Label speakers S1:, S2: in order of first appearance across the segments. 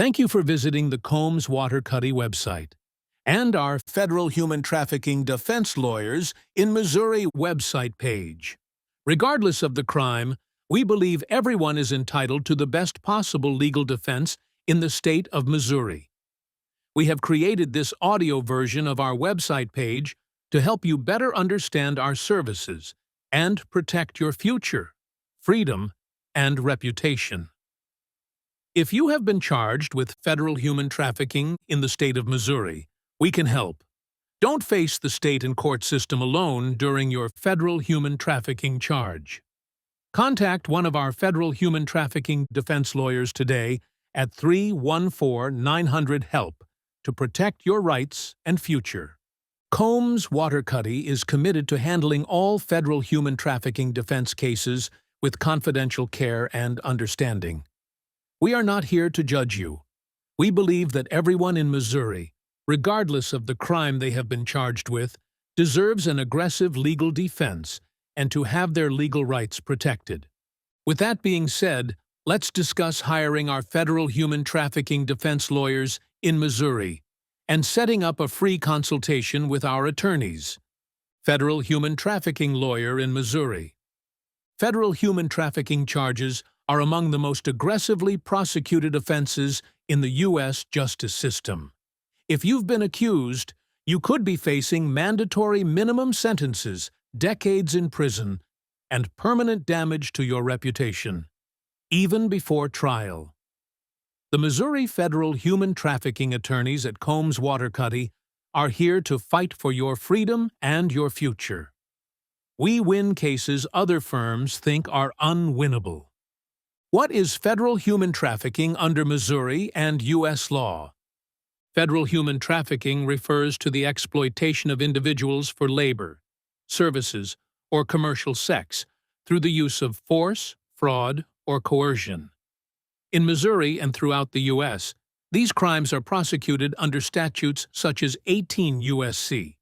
S1: Thank you for visiting the Combs Waterkotte website and our Federal Human Trafficking Defense Lawyers in Missouri website page. Regardless of the crime, we believe everyone is entitled to the best possible legal defense in the state of Missouri. We have created this audio version of our website page to help you better understand our services and protect your future, freedom, and reputation. If you have been charged with federal human trafficking in the state of Missouri, we can help. Don't face the state and court system alone during your federal human trafficking charge. Contact one of our Federal Human Trafficking Defense Lawyers today at 314-900-HELP to protect your rights and future. Combs Waterkotte is committed to handling all federal human trafficking defense cases with confidential care and understanding. We are not here to judge you. We believe that everyone in Missouri, regardless of the crime they have been charged with, deserves an aggressive legal defense and to have their legal rights protected. With that being said, let's discuss hiring our Federal Human Trafficking Defense Lawyers in Missouri and setting up a free consultation with our attorneys. Federal Human Trafficking Lawyer in Missouri. Federal human trafficking charges are among the most aggressively prosecuted offenses in the U.S. justice system. If you've been accused, you could be facing mandatory minimum sentences, decades in prison, and permanent damage to your reputation, even before trial. The Missouri Federal Human Trafficking Attorneys at Combs Waterkotte are here to fight for your freedom and your future. We win cases other firms think are unwinnable. What is federal human trafficking under Missouri and U.S. law? Federal human trafficking refers to the exploitation of individuals for labor, services, or commercial sex through the use of force, fraud, or coercion. In Missouri and throughout the U.S., these crimes are prosecuted under statutes such as 18 U.S.C.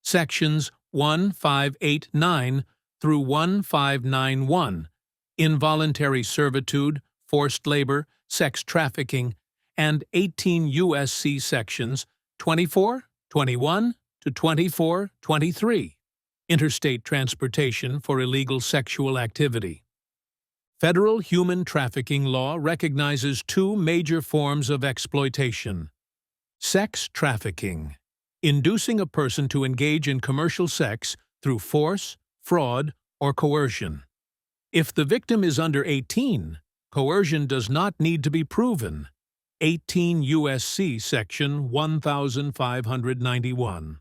S1: Sections 1589 through 1591, involuntary servitude, forced labor, sex trafficking, and 18 U.S.C. sections 24, 21 to 24, 23, interstate transportation for illegal sexual activity. Federal human trafficking law recognizes two major forms of exploitation. Sex trafficking, inducing a person to engage in commercial sex through force, fraud, or coercion. If the victim is under 18, coercion does not need to be proven. 18 U.S.C. Section 1591.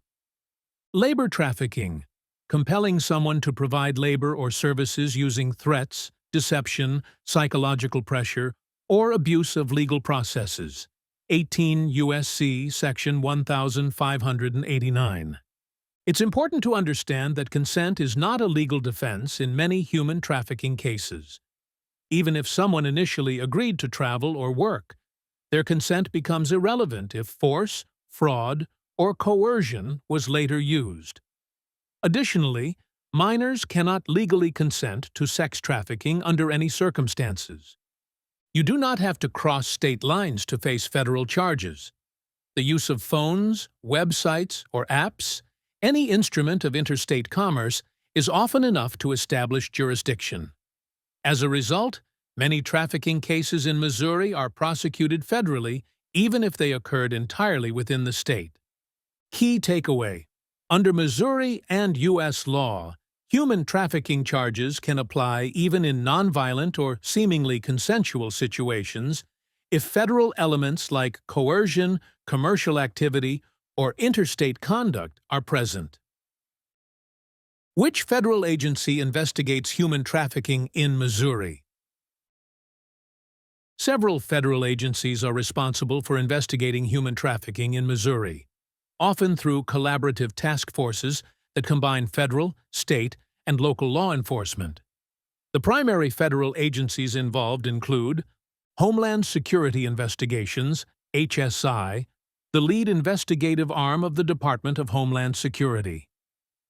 S1: Labor trafficking, compelling someone to provide labor or services using threats, deception, psychological pressure, or abuse of legal processes. 18 U.S.C. Section 1589. It's important to understand that consent is not a legal defense in many human trafficking cases. Even if someone initially agreed to travel or work, their consent becomes irrelevant if force, fraud, or coercion was later used. Additionally, minors cannot legally consent to sex trafficking under any circumstances. You do not have to cross state lines to face federal charges. The use of phones, websites, or apps, any instrument of interstate commerce, is often enough to establish jurisdiction. As a result, many trafficking cases in Missouri are prosecuted federally, even if they occurred entirely within the state. Key takeaway: under Missouri and U.S. law, human trafficking charges can apply even in nonviolent or seemingly consensual situations if federal elements like coercion, commercial activity, or interstate conduct are present. Which federal agency investigates human trafficking in Missouri? Several federal agencies are responsible for investigating human trafficking in Missouri, often through collaborative task forces that combine federal, state, and local law enforcement. The primary federal agencies involved include Homeland Security Investigations, HSI, the lead investigative arm of the Department of Homeland Security.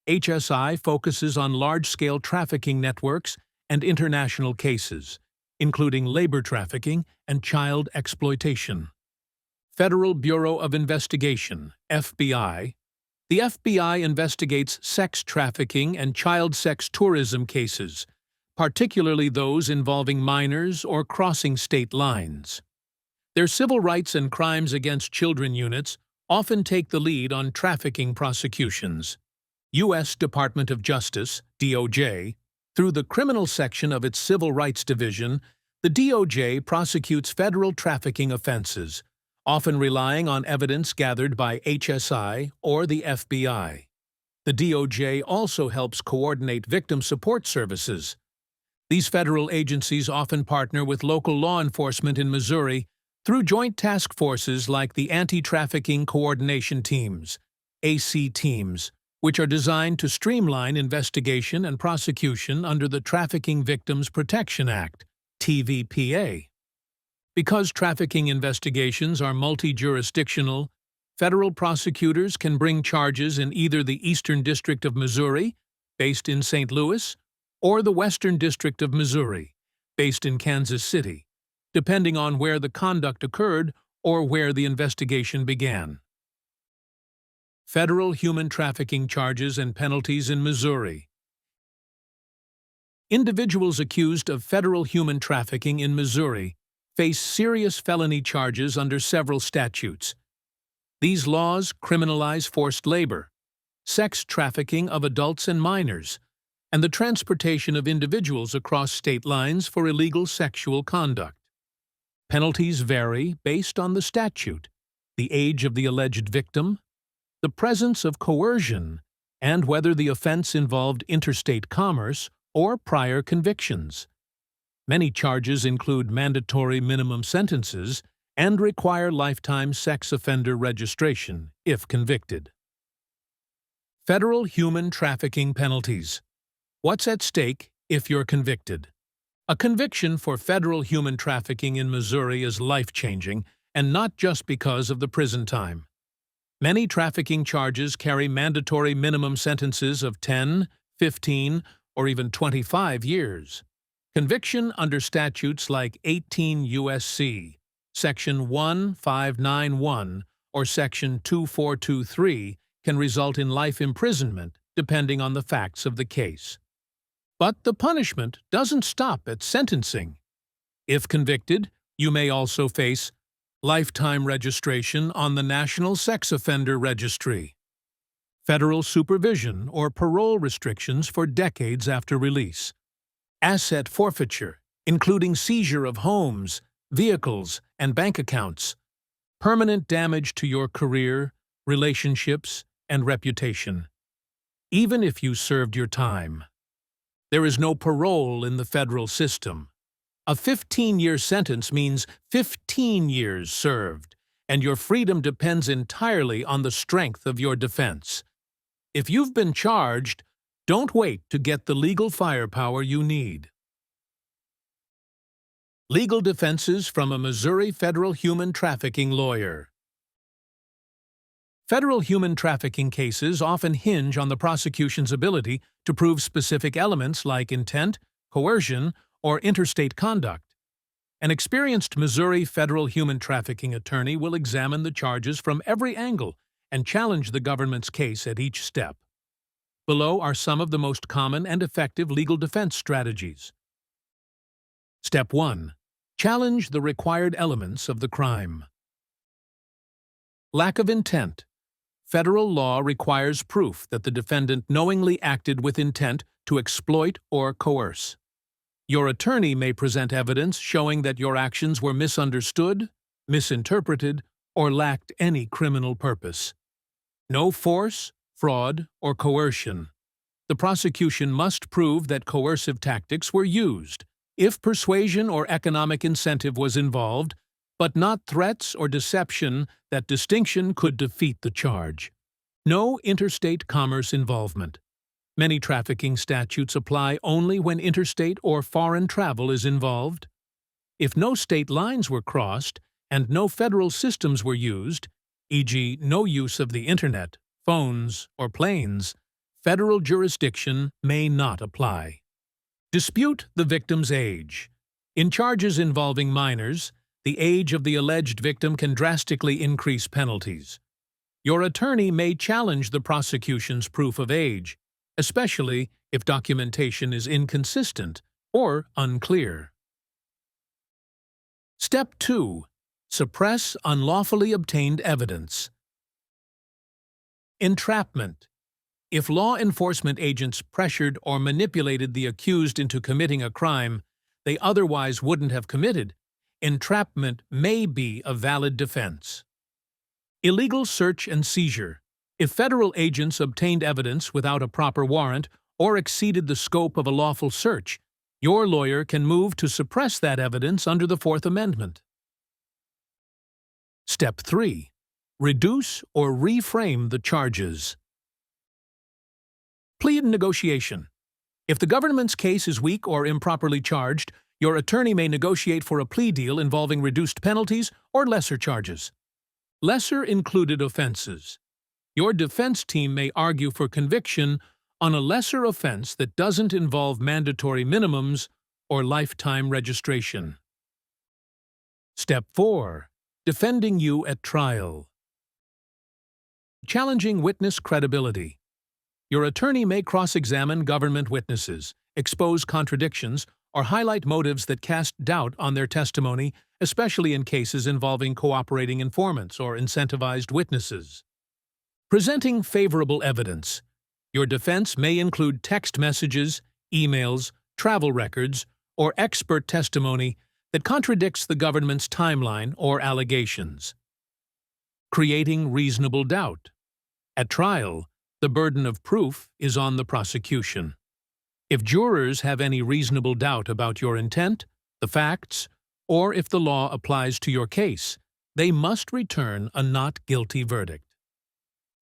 S1: HSI focuses on large-scale trafficking networks and international cases, including labor trafficking and child exploitation. Federal Bureau of Investigation, FBI. The FBI investigates sex trafficking and child sex tourism cases, particularly those involving minors or crossing state lines. Their civil rights and crimes against children units often take the lead on trafficking prosecutions. U.S. Department of Justice, DOJ, through the criminal section of its Civil Rights Division, the DOJ prosecutes federal trafficking offenses, often relying on evidence gathered by HSI or the FBI. The DOJ also helps coordinate victim support services. These federal agencies often partner with local law enforcement in Missouri through joint task forces like the Anti-Trafficking Coordination Teams, AC teams, which are designed to streamline investigation and prosecution under the Trafficking Victims Protection Act, TVPA. Because trafficking investigations are multi-jurisdictional, federal prosecutors can bring charges in either the Eastern District of Missouri, based in St. Louis, or the Western District of Missouri, based in Kansas City, depending on where the conduct occurred or where the investigation began. Federal human trafficking charges and penalties in Missouri. Individuals accused of federal human trafficking in Missouri face serious felony charges under several statutes. These laws criminalize forced labor, sex trafficking of adults and minors, and the transportation of individuals across state lines for illegal sexual conduct. Penalties vary based on the statute, the age of the alleged victim, the presence of coercion, and whether the offense involved interstate commerce or prior convictions. Many charges include mandatory minimum sentences and require lifetime sex offender registration if convicted. Federal human trafficking penalties. What's at stake if you're convicted? A conviction for federal human trafficking in Missouri is life-changing, and not just because of the prison time. Many trafficking charges carry mandatory minimum sentences of 10, 15, or even 25 years. Conviction under statutes like 18 U.S.C., Section 1591 or Section 2423 can result in life imprisonment depending on the facts of the case. But the punishment doesn't stop at sentencing. If convicted, you may also face lifetime registration on the National Sex Offender Registry, federal supervision or parole restrictions for decades after release, asset forfeiture, including seizure of homes, vehicles, and bank accounts, permanent damage to your career, relationships, and reputation, even if you served your time. There is no parole in the federal system. A 15-year sentence means 15 years served, and your freedom depends entirely on the strength of your defense. If you've been charged, don't wait to get the legal firepower you need. Legal defenses from a Missouri Federal Human Trafficking Lawyer. Federal human trafficking cases often hinge on the prosecution's ability to prove specific elements like intent, coercion, or interstate conduct. An experienced Missouri federal human trafficking attorney will examine the charges from every angle and challenge the government's case at each step. Below are some of the most common and effective legal defense strategies. Step 1. Challenge the required elements of the crime. Lack of intent. Federal law requires proof that the defendant knowingly acted with intent to exploit or coerce. Your attorney may present evidence showing that your actions were misunderstood, misinterpreted, or lacked any criminal purpose. No force, fraud, or coercion. The prosecution must prove that coercive tactics were used, if persuasion or economic incentive was involved, but not threats or deception. That distinction could defeat the charge. No interstate commerce involvement. Many trafficking statutes apply only when interstate or foreign travel is involved. If no state lines were crossed and no federal systems were used, e.g., no use of the internet, phones, or planes, federal jurisdiction may not apply. Dispute the victim's age. In charges involving minors, the age of the alleged victim can drastically increase penalties. Your attorney may challenge the prosecution's proof of age, especially if documentation is inconsistent or unclear. Step 2. Suppress unlawfully obtained evidence. Entrapment. If law enforcement agents pressured or manipulated the accused into committing a crime they otherwise wouldn't have committed, entrapment may be a valid defense. Illegal search and seizure. If federal agents obtained evidence without a proper warrant or exceeded the scope of a lawful search, your lawyer can move to suppress that evidence under the Fourth Amendment. Step 3. Reduce or reframe the charges. Plea and negotiation. If the government's case is weak or improperly charged, your attorney may negotiate for a plea deal involving reduced penalties or lesser charges. Lesser included offenses. Your defense team may argue for conviction on a lesser offense that doesn't involve mandatory minimums or lifetime registration. Step 4. Defending you at trial. Challenging witness credibility. Your attorney may cross-examine government witnesses, expose contradictions, or highlight motives that cast doubt on their testimony, especially in cases involving cooperating informants or incentivized witnesses. Presenting favorable evidence. Your defense may include text messages, emails, travel records, or expert testimony that contradicts the government's timeline or allegations. Creating reasonable doubt. At trial, the burden of proof is on the prosecution. If jurors have any reasonable doubt about your intent, the facts, or if the law applies to your case, they must return a not guilty verdict.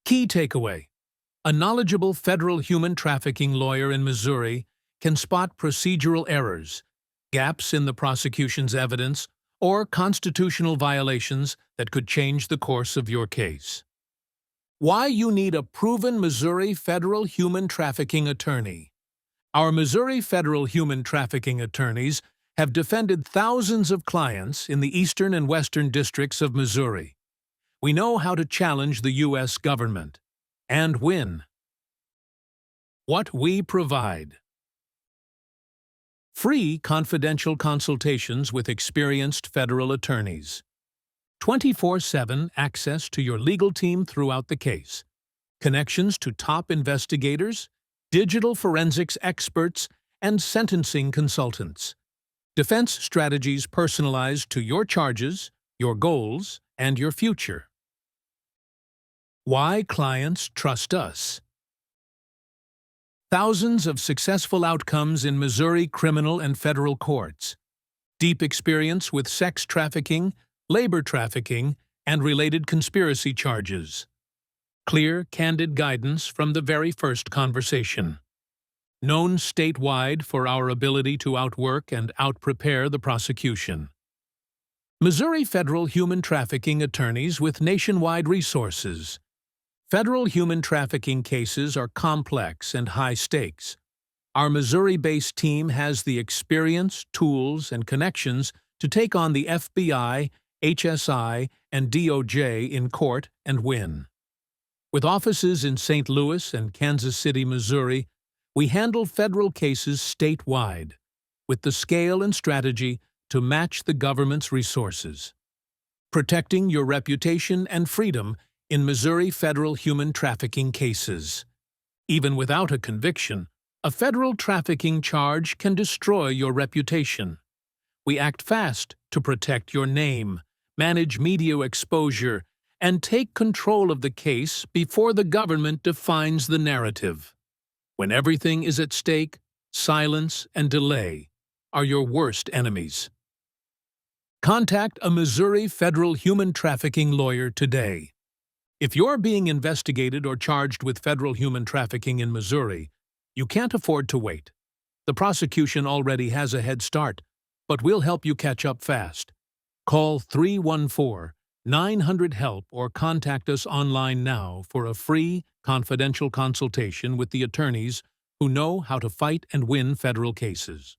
S1: Key takeaway: a knowledgeable federal human trafficking lawyer in Missouri can spot procedural errors, gaps in the prosecution's evidence, or constitutional violations that could change the course of your case. Why you need a proven Missouri federal human trafficking attorney. Our Missouri federal human trafficking attorneys have defended thousands of clients in the eastern and western districts of Missouri. We know how to challenge the U.S. government and win. What we provide: free confidential consultations with experienced federal attorneys, 24/7 access to your legal team throughout the case, connections to top investigators, digital forensics experts, and sentencing consultants, defense strategies personalized to your charges, your goals, and your future. Why clients trust us. Thousands of successful outcomes in Missouri criminal and federal courts, deep experience with sex trafficking, labor trafficking, and related conspiracy charges. Clear, candid guidance from the very first conversation. Known statewide for our ability to outwork and outprepare the prosecution. Missouri federal human trafficking attorneys with nationwide resources. Federal human trafficking cases are complex and high stakes. Our Missouri-based team has the experience, tools, and connections to take on the FBI, HSI, and DOJ in court and win. With offices in St. Louis and Kansas City, Missouri, we handle federal cases statewide, with the scale and strategy to match the government's resources. Protecting your reputation and freedom in Missouri federal human trafficking cases. Even without a conviction, a federal trafficking charge can destroy your reputation. We act fast to protect your name, manage media exposure, and take control of the case before the government defines the narrative. When everything is at stake, silence and delay are your worst enemies. Contact a Missouri federal human trafficking lawyer today. If you're being investigated or charged with federal human trafficking in Missouri, you can't afford to wait. The prosecution already has a head start, but we'll help you catch up fast. Call 314-900-HELP or contact us online now for a free, confidential consultation with the attorneys who know how to fight and win federal cases.